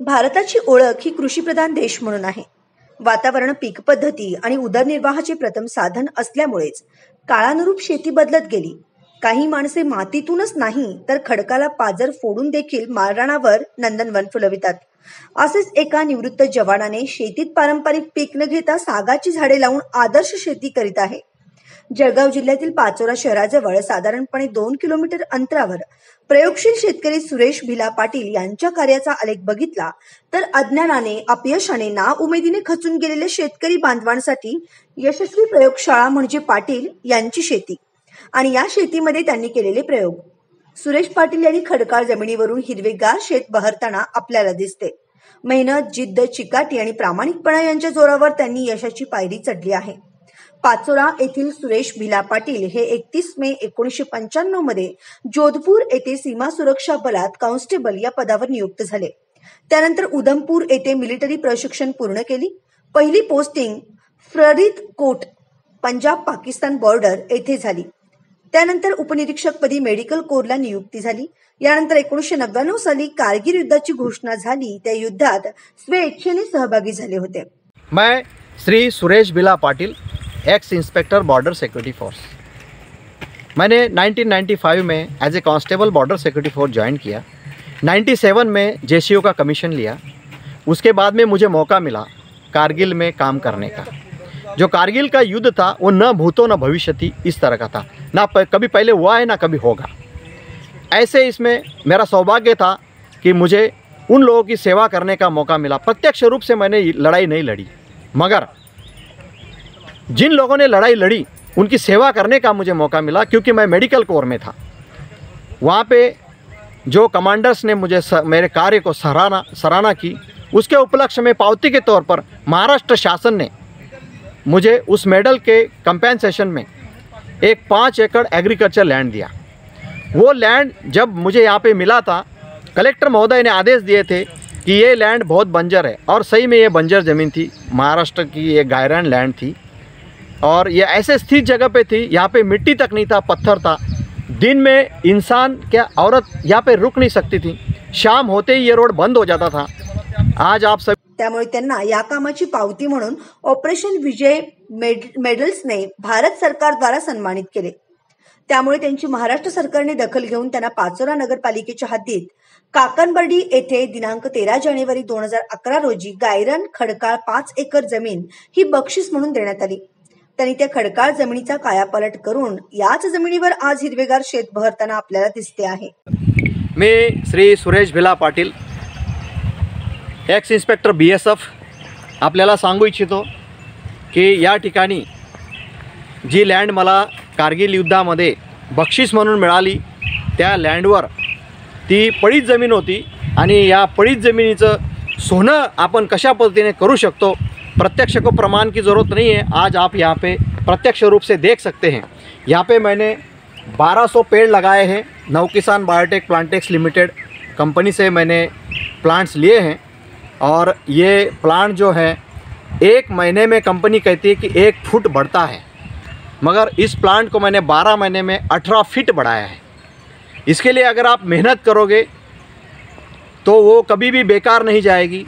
भारताची ओळख ही कृषीप्रधान देश म्हणून आहे. वातावरण, पीक पद्धती आणि उदरनिर्वाहाचे प्रथम साधन असल्यामुळेच काळानुरूप शेती बदलत गेली. काही माणसे मातीतूनच नाही तर खडकाला पाजर फोडून देखील माळरानावर नंदनवन फुलवितात. असेच एका निवृत्त जवानाने शेतीत पारंपरिक पीक न घेता सागाची झाडे लावून आदर्श शेती करीत आहे. जळगाव जिल्ह्यातील पाचोरा शहराजवळ साधारणपणे 2 किलोमीटर अंतरावर प्रयोगशील शेतकरी सुरेश भिला पाटील यांच्या कार्याचा आलेख बघितला तर अज्ञानाने, अपयशाने, नाउमेदीने खचून गेलेल्या शेतकरी बांधवांसाठी यशस्वी प्रयोगशाळा म्हणजे पाटील यांची शेती आणि या शेतीमध्ये त्यांनी केलेले प्रयोग. सुरेश पाटील यांनी खडकाळ जमिनीवरून हिरवेगार शेत बहरताना आपल्याला दिसते. मेहनत, जिद्द, चिकाटी आणि प्रामाणिकपणा यांच्या जोरावर त्यांनी यशाची पायरी चढली आहे. पाचोरा येथील सुरेश भिला पाटील हे 31 मे 1995 मध्ये जोधपूर येथे सीमा सुरक्षा बलात कॉन्स्टेबल या पदावर नियुक्त झाले. त्यानंतर उधमपूर येथे मिलिटरी प्रशिक्षण पूर्ण केली. पहिली पोस्टिंग फरीदकोट, पंजाब पाकिस्तान बॉर्डर येथे झाली. त्यानंतर उपनिरीक्षकपदी मेडिकल कोरला नियुक्ती झाली. यानंतर 1999 साली कारगिल युद्धाची घोषणा झाली. त्या युद्धात स्वेच्छेने सहभागी झाले होते. मैं Shri Suresh Bhila Patil, ex inspector border security force. मैंने 1995 में as a constable border security force join किया। 97 में जेसीओ का कमीशन लिया। उसके बाद में मुझे मौका मिला कारगिल में काम करने का। जो कारगिल का युद्ध था वो न भूतो न भविष्यति इस तरह का था, ना कभी पहले हुआ है ना कभी होगा। ऐसे इसमें मेरा सौभाग्य था कि मुझे उन लोगों की सेवा करने का मौका मिला। प्रत्यक्ष रूप से मैंने लड़ाई नहीं लड़ी, मगर जिन लोगों ने लड़ाई लड़ी उनकी सेवा करने का मुझे मौका मिला, क्योंकि मैं मेडिकल कोर में था। वहाँ पे जो कमांडर्स ने मुझे मेरे कार्य को सराहना की, उसके उपलक्ष्य में पावती के तौर पर महाराष्ट्र शासन ने मुझे उस मेडल के कंपेंसेशन में एक 5 एकड़ एग्रीकल्चर लैंड दिया। वो लैंड जब मुझे यहाँ पे मिला था, कलेक्टर महोदय ने आदेश दिए थे कि ये लैंड बहुत बंजर है, और सही में ये बंजर ज़मीन थी। महाराष्ट्र की ये गायरन लैंड थी और ये ऐसे स्थित जगह पे थी, यहाँ पे मिट्टी तक नहीं था, पत्थर था। दिन में इंसान क्या औरत यहाँ पे रुक नहीं सकती थी, शाम होते ही ये रोड बंद हो जाता था। आज आप सब त्यामुळे त्यांना या कामाची पावती म्हणून ऑपरेशन विजय मेडल्सने भारत सरकार द्वारा सन्मानित केले। त्यामुळे त्यांची महाराष्ट्र सरकारने दखल घेऊन त्यांना पाचोरा नगरपालिकेच्या हद्दीत काकणबर्डी येथे दिनांक 13 जानेवारी 2011 रोजी गायरन खडकाळ 5 एकर जमीन ही बक्षीस म्हणून देण्यात आली। त्यांनी त्या खडकाळ जमिनीचा कायापालट करून याच जमिनीवर आज हिरवेगार शेत बहरताना आपल्याला दिसते आहे। मी श्री सुरेश भिला पाटील, एक्स इन्स्पेक्टर BSF, आपल्याला सांगू इच्छितो की या ठिकाणी जी लँड मला कारगिल युद्धामध्ये बक्षीस म्हणून मिळाली, त्या लँडवर ती पडीत जमीन होती आणि या पडीत जमिनीचं सोनं आपण कशा पद्धतीने करू शकतो, प्रत्यक्ष को प्रमाण की ज़रूरत नहीं है। आज आप यहाँ पे प्रत्यक्ष रूप से देख सकते हैं। यहाँ पे मैंने 1200 पेड़ लगाए हैं। नवकिसान बायोटेक प्लांटेक्स लिमिटेड कंपनी से मैंने प्लांट्स लिए हैं, और ये प्लांट जो है 1 महीने में कंपनी कहती है कि 1 फुट बढ़ता है, मगर इस प्लांट को मैंने 12 महीने में 18 फीट बढ़ाया है। इसके लिए अगर आप मेहनत करोगे तो वो कभी भी बेकार नहीं जाएगी,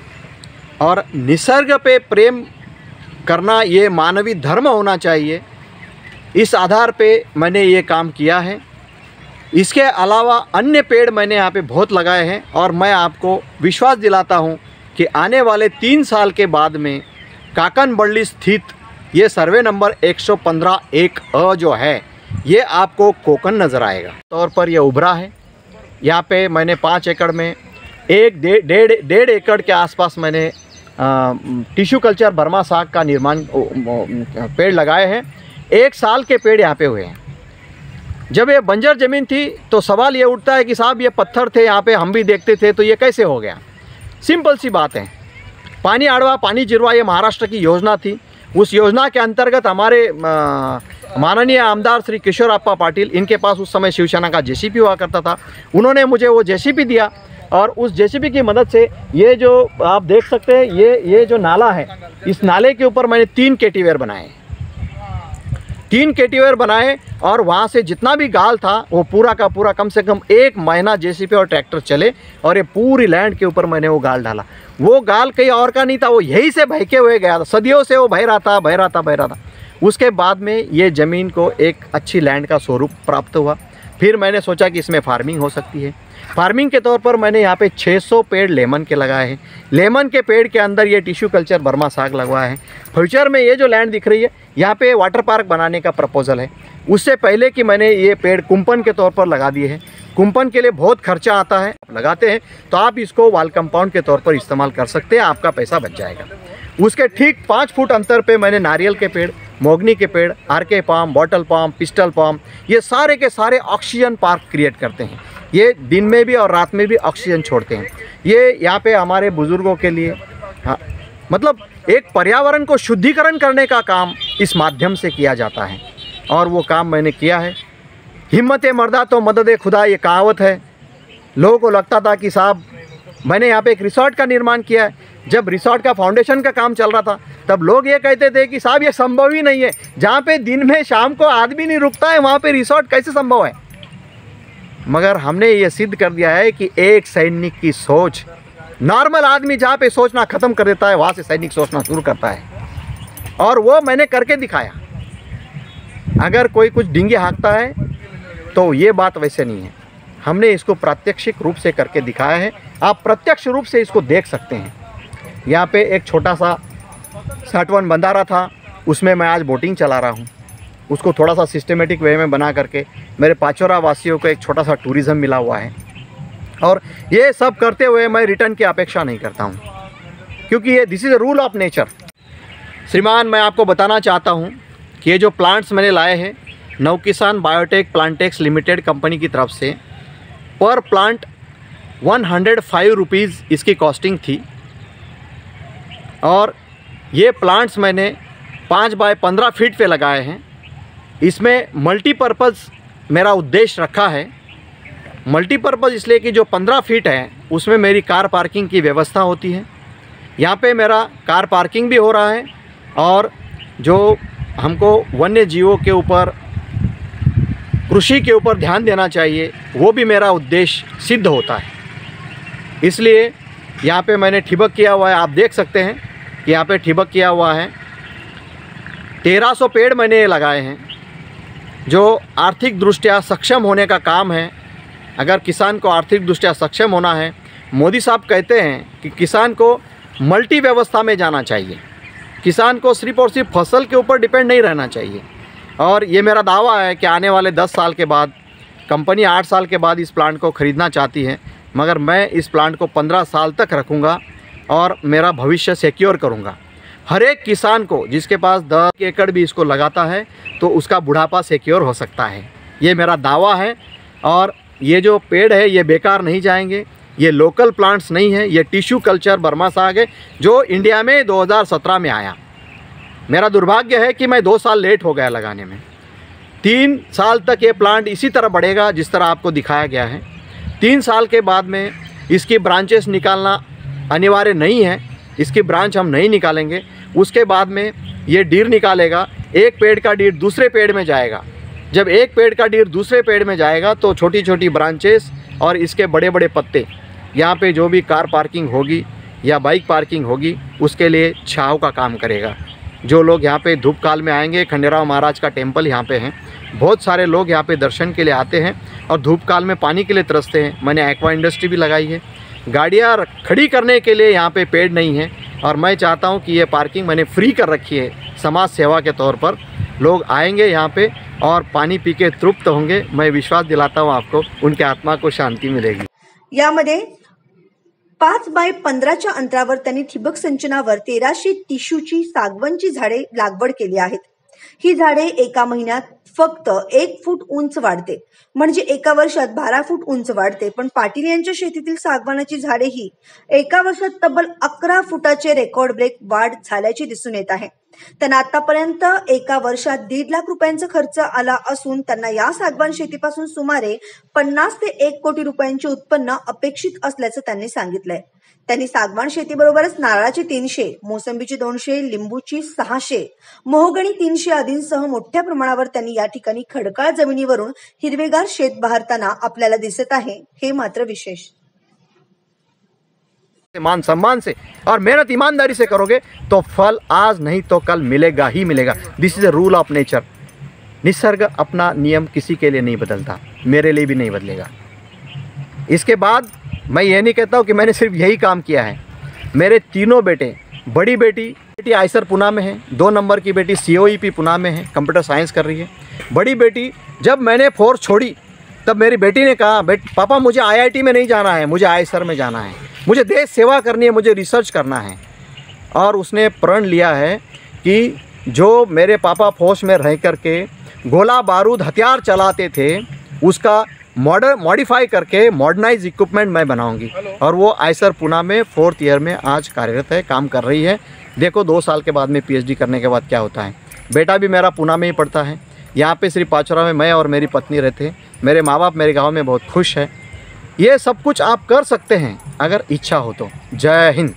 और निसर्ग पे प्रेम करना ये मानवीय धर्म होना चाहिए। इस आधार पे मैंने ये काम किया है। इसके अलावा अन्य पेड़ मैंने यहाँ पे बहुत लगाए हैं, और मैं आपको विश्वास दिलाता हूँ कि आने वाले 3 साल के बाद में काकणबर्डी स्थित ये सर्वे नंबर 115-1 जो है, ये आपको कोकन नज़र आएगा। तौर पर यह उभरा है। यहाँ पे मैंने 5 एकड़ में डेढ़ एकड़ के आसपास मैंने टिश्यू कल्चर बर्मा साग का निर्माण पेड़ लगाए हैं। 1 साल के पेड़ यहाँ पे हुए हैं। जब ये बंजर ज़मीन थी तो सवाल ये उठता है कि साहब ये पत्थर थे यहाँ पे, हम भी देखते थे, तो ये कैसे हो गया? सिंपल सी बात है, पानी आड़वा पानी जिरवा ये महाराष्ट्र की योजना थी। उस योजना के अंतर्गत हमारे माननीय आमदार श्री किशोरप्पा पाटिल, इनके पास उस समय शिवसेना का JCP हुआ करता था, उन्होंने मुझे वो JCP दिया, और उस JCP की मदद से ये जो आप देख सकते हैं, ये जो नाला है, इस नाले के ऊपर मैंने 3 कैटिवेयर बनाए। 3 कैटिवेयर बनाए और वहाँ से जितना भी गाल था वो पूरा का पूरा कम से कम 1 महीना जेसीबी और ट्रैक्टर चले और ये पूरी लैंड के ऊपर मैंने वो गाल डाला। वो गाल कहीं और का नहीं था, वो यहीं से बहके हुए गया था, सदियों से वो बह रहा था। उसके बाद में ये ज़मीन को एक अच्छी लैंड का स्वरूप प्राप्त हुआ। फिर मैंने सोचा कि इसमें फार्मिंग हो सकती है। फार्मिंग के तौर पर मैंने यहाँ पे 600 पेड़ लेमन के लगाए हैं। लेमन के पेड़ के अंदर ये टिश्यू कल्चर बर्मा साग लगवाया है। फ्यूचर में ये जो लैंड दिख रही है यहाँ पे वाटर पार्क बनाने का प्रपोजल है। उससे पहले कि मैंने ये पेड़ कुंपन के तौर पर लगा दिए हैं। कुंपन के लिए बहुत खर्चा आता है, लगाते हैं तो आप इसको वाल कंपाउंड के तौर पर इस्तेमाल कर सकते हैं, आपका पैसा बच जाएगा। उसके ठीक 5 फुट अंतर पे मैंने नारियल के पेड़, मोगनी के पेड़, areca palm, bottle palm, pistol palm, ये सारे के सारे ऑक्सीजन पार्क क्रिएट करते हैं। ये दिन में भी और रात में भी ऑक्सीजन छोड़ते हैं। ये यहाँ पे हमारे बुज़ुर्गों के लिए, हाँ, मतलब एक पर्यावरण को शुद्धिकरण करने का काम इस माध्यम से किया जाता है और वो काम मैंने किया है। हिम्मत मर्दा तो मदद खुदा, ये कहावत है। लोगों को लगता था कि साहब मैंने यहाँ पे एक रिसोर्ट का निर्माण किया है। जब रिसोर्ट का फाउंडेशन का काम चल रहा था तब लोग ये कहते थे कि साहब ये संभव ही नहीं है, जहाँ पे दिन में शाम को आदमी नहीं रुकता है वहाँ पे रिसोर्ट कैसे संभव है। मगर हमने ये सिद्ध कर दिया है कि एक सैनिक की सोच, नॉर्मल आदमी जहाँ पे सोचना ख़त्म कर देता है वहाँ से सैनिक सोचना शुरू करता है, और वो मैंने करके दिखाया। अगर कोई कुछ डिंगे हाँकता है तो ये बात वैसे नहीं है, हमने इसको प्रात्यक्षिक रूप से करके दिखाया है। आप प्रत्यक्ष रूप से इसको देख सकते हैं। यहाँ पे एक छोटा सा साटवन बंधारा था, उसमें मैं आज बोटिंग चला रहा हूँ। उसको थोड़ा सा सिस्टमेटिक वे में बना करके मेरे पाचोरा वासियों को एक छोटा सा टूरिज़्म मिला हुआ है। और ये सब करते हुए मैं रिटर्न की अपेक्षा नहीं करता हूँ, क्योंकि ये this is a rule of nature. श्रीमान, मैं आपको बताना चाहता हूँ कि ये जो प्लांट्स मैंने लाए हैं नवकिसान बायोटेक प्लांटेक्स लिमिटेड कंपनी की तरफ से, पर प्लांट 105 रुपीज़ इसकी कॉस्टिंग थी। और ये प्लांट्स मैंने 5 बाय 15 फीट पे लगाए हैं। इसमें मल्टीपर्पज़ मेरा उद्देश्य रखा है। मल्टीपर्पज़ इसलिए कि जो 15 फीट है उसमें मेरी कार पार्किंग की व्यवस्था होती है। यहाँ पे मेरा कार पार्किंग भी हो रहा है और जो हमको वन्य जीवों के ऊपर, कृषि के ऊपर ध्यान देना चाहिए, वो भी मेरा उद्देश्य सिद्ध होता है। इसलिए यहाँ पे मैंने ठिबक किया हुआ है। आप देख सकते हैं कि यहाँ पे ठिबक किया हुआ है। 1300 पेड़ मैंने लगाए हैं। जो आर्थिक दृष्टया सक्षम होने का काम है, अगर किसान को आर्थिक दृष्टया सक्षम होना है, मोदी साहब कहते हैं कि किसान को मल्टी व्यवस्था में जाना चाहिए। किसान को सिर्फ और सिर्फ फसल के ऊपर डिपेंड नहीं रहना चाहिए। और ये मेरा दावा है कि आने वाले 10 साल के बाद, कंपनी 8 साल के बाद इस प्लांट को ख़रीदना चाहती है, मगर मैं इस प्लांट को 15 साल तक रखूँगा और मेरा भविष्य सिक्योर करूँगा। हर एक किसान को जिसके पास 10 एकड़ भी इसको लगाता है तो उसका बुढ़ापा सिक्योर हो सकता है। ये मेरा दावा है। और ये जो पेड़ है ये बेकार नहीं जाएंगे। ये लोकल प्लांट्स नहीं है, ये टिश्यू कल्चर बर्मा साग है जो इंडिया में 2017 में आया। मेरा दुर्भाग्य है कि मैं 2 साल लेट हो गया लगाने में। 3 साल तक ये प्लांट इसी तरह बढ़ेगा जिस तरह आपको दिखाया गया है। 3 साल के बाद में इसकी ब्रांचेस निकालना अनिवार्य नहीं है, इसकी ब्रांच हम नहीं निकालेंगे। उसके बाद में ये डीर निकालेगा, एक पेड़ का डीर दूसरे पेड़ में जाएगा। जब एक पेड़ का डीर दूसरे पेड़ में जाएगा तो छोटी छोटी ब्रांचेस और इसके बड़े बड़े पत्ते, यहाँ पे जो भी कार पार्किंग होगी या बाइक पार्किंग होगी उसके लिए छाँव का काम करेगा। जो लोग यहाँ पे धूप काल में आएंगे, खंडेराव महाराज का टेम्पल यहाँ पे है, बहुत सारे लोग यहाँ पे दर्शन के लिए आते हैं और धूप काल में पानी के लिए तरसते हैं। मैंने एक्वा इंडस्ट्री भी लगाई है। गाड़ियाँ खड़ी करने के लिए यहाँ पे पेड़ नहीं है और मैं चाहता हूँ कि ये पार्किंग मैंने फ्री कर रखी है समाज सेवा के तौर पर। लोग आएंगे यहाँ पे और पानी पी के तृप्त होंगे। मैं विश्वास दिलाता हूँ आपको, उनके आत्मा को शांति मिलेगी। यामध्ये 5 बाय 15च्या अंतरावर त्यांनी ठिबक सिंचनावर 1300 टिश्यूची सागवानची झाडे लागवड केली आहेत। ही झाडे एका महिन्यात फक्त 1 फूट उंच वाढते, म्हणजे एका वर्षात 12 फूट उंच वाढते। पण पाटील यांच्या शेतीतील सागवानाची झाडे ही एका वर्षात तब्बल 11 फुटाचे रेकॉर्ड ब्रेक वाढ झाल्याचे दिसून येत आहे। त्यांना आतापर्यंत एका वर्षात 1.5 लाख रुपयांचा खर्च आला असून त्यांना या सागवान शेतीपासून सुमारे 50 ते 1 कोटी रुपयांचे उत्पन्न अपेक्षित असल्याचं त्यांनी सांगितलंय. त्यांनी सागवान शेतीबरोबरच नारळाची 300, मोसंबीची 200, लिंबूची 600, मोहगणी 300 आदींसह मोठ्या प्रमाणावर त्यांनी या ठिकाणी खडकाळ जमिनीवरून हिरवेगार शेत बहरताना आपल्याला दिसत आहे. हे मात्र विशेष. मान सम्मान से और मेहनत ईमानदारी से करोगे तो फल आज नहीं तो कल मिलेगा ही मिलेगा. This is a rule of nature. Nisarga अपना नियम किसी के लिए नहीं बदलता, मेरे लिए भी नहीं बदलेगा. इसके बाद मैं ये नहीं कहता हूँ कि मैंने सिर्फ यही काम किया है. मेरे तीनों बेटे, बड़ी बेटी आइसर पुणे में है, 2 नंबर की बेटी COEP पुणे में है, कंप्यूटर साइंस कर रही है. बड़ी बेटी जब मैंने फोर्स छोड़ी तब मेरी बेटी ने कहा, पापा मुझे IIT में नहीं जाना है, मुझे आइसर में जाना है, मुझे देश सेवा करनी है, मुझे रिसर्च करना है. और उसने प्रण लिया है कि जो मेरे पापा फौज में रह करके गोला बारूद हथियार चलाते थे उसका मॉडिफाई करके मॉडर्नाइज इक्विपमेंट मैं बनाऊंगी. और वो आइसर पुणे में 4th ईयर में आज कार्यरत है, काम कर रही है. देखो 2 साल के बाद में PhD करने के बाद क्या होता है. बेटा भी मेरा पुणे में ही पढ़ता है. यहाँ पे श्री पाचोरा में मैं और मेरी पत्नी रहते हैं. मेरे माँ बाप मेरे गांव में बहुत खुश है. ये सब कुछ आप कर सकते हैं अगर इच्छा हो तो. जय हिंद.